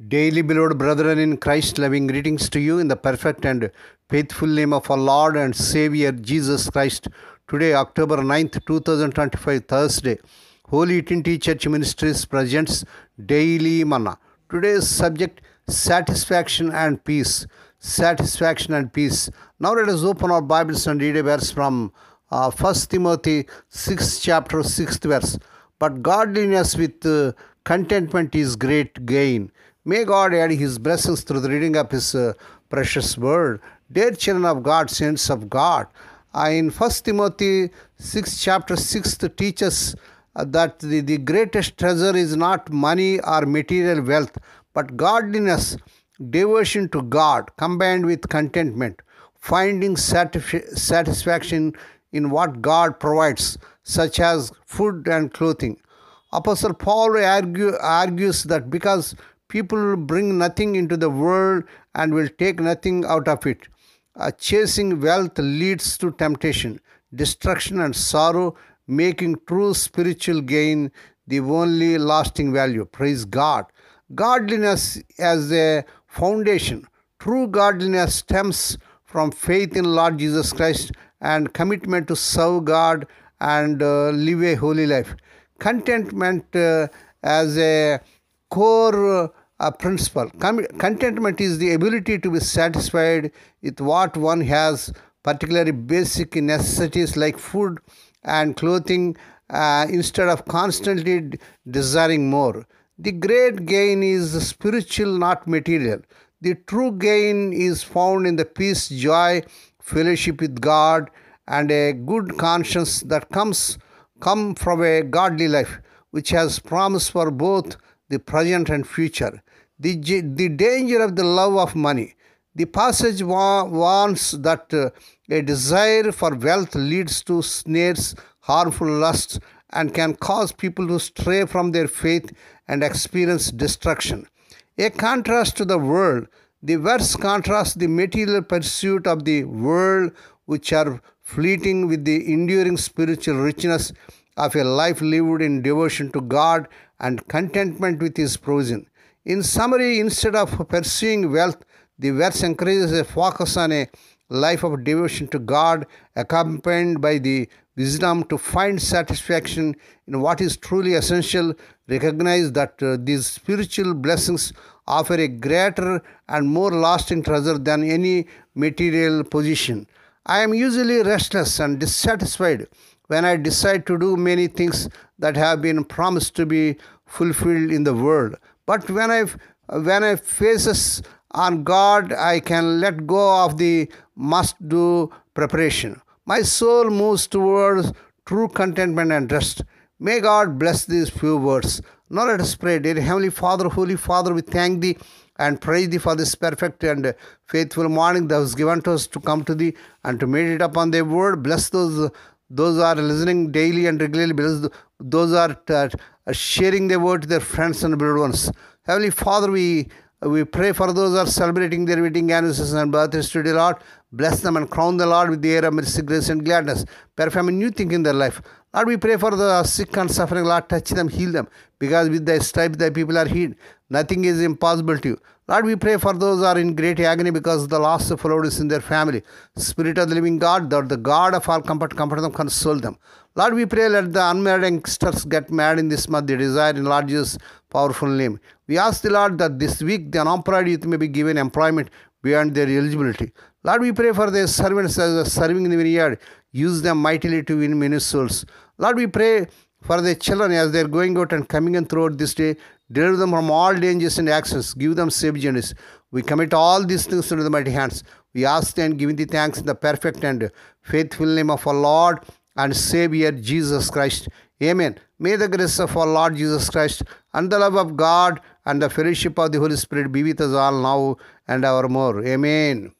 Daily beloved brethren in Christ, loving greetings to you in the perfect and faithful name of our Lord and Savior Jesus Christ. Today, October 9th, 2025, Thursday, Holy Trinity Church Ministries presents Daily Manna. Today's subject, satisfaction and peace. Satisfaction and peace. Now let us open our Bibles and read a verse from 1 Timothy 6 chapter 6th verse. But godliness with contentment is great gain. May God add His blessings through the reading of His precious word. Dear children of God, saints of God, in 1 Timothy 6 chapter 6 teaches that the greatest treasure is not money or material wealth, but godliness, devotion to God, combined with contentment, finding satisfaction in what God provides, such as food and clothing. Apostle Paul argues that because people bring nothing into the world and will take nothing out of it, chasing wealth leads to temptation, destruction, and sorrow, making true spiritual gain the only lasting value. Praise God. Godliness as a foundation. True godliness stems from faith in Lord Jesus Christ and commitment to serve God and live a holy life. Contentment as a core principle. Contentment is the ability to be satisfied with what one has, particularly basic necessities like food and clothing, instead of constantly desiring more. The great gain is spiritual, not material. The true gain is found in the peace, joy, fellowship with God, and a good conscience that come from a godly life, which has promise for both the present and future. The danger of the love of money. The passage warns that a desire for wealth leads to snares, harmful lusts, and can cause people to stray from their faith and experience destruction. A contrast to the world. The verse contrasts the material pursuit of the world, which are fleeting, with the enduring spiritual richness of a life lived in devotion to God and contentment with His provision. In summary, instead of pursuing wealth, the verse encourages a focus on a life of devotion to God, accompanied by the wisdom to find satisfaction in what is truly essential. Recognize that these spiritual blessings offer a greater and more lasting treasure than any material possession. I am usually restless and dissatisfied when I decide to do many things that have been promised to be fulfilled in the world. But when I faces on God, I can let go of the must-do preparation. My soul moves towards true contentment and rest. May God bless these few words. Now let us pray. Dear Heavenly Father, Holy Father, we thank Thee and praise Thee for this perfect and faithful morning that was given to us to come to Thee and to meditate upon Thy word. Bless those who are listening daily and regularly. Bless those who are sharing the word to their friends and beloved ones. Heavenly Father, we pray for those who are celebrating their wedding anniversaries and birthdays today, Lord. Bless them and crown the Lord with the air of mercy, grace, and gladness. Perform a new thing in their life. Lord, we pray for the sick and suffering. Lord, touch them, heal them. Because with Thy stripes, Thy people are healed. Nothing is impossible to You. Lord, we pray for those who are in great agony because the loss of loved is in their family. Spirit of the living God, the God of all comfort them, console them. Lord, we pray, let the unmarried youngsters get married in this month, they desire in Lord Jesus' powerful name. We ask the Lord that this week the unemployed youth may be given employment beyond their eligibility. Lord, we pray for their servants as they are serving in the vineyard. Use them mightily to win many souls. Lord, we pray for their children as they are going out and coming in throughout this day. Deliver them from all dangers and accidents. Give them safe journeys. We commit all these things into the mighty hands. We ask and give Thee thanks in the perfect and faithful name of our Lord and Savior Jesus Christ. Amen. May the grace of our Lord Jesus Christ and the love of God and the fellowship of the Holy Spirit be with us all now and evermore. Amen.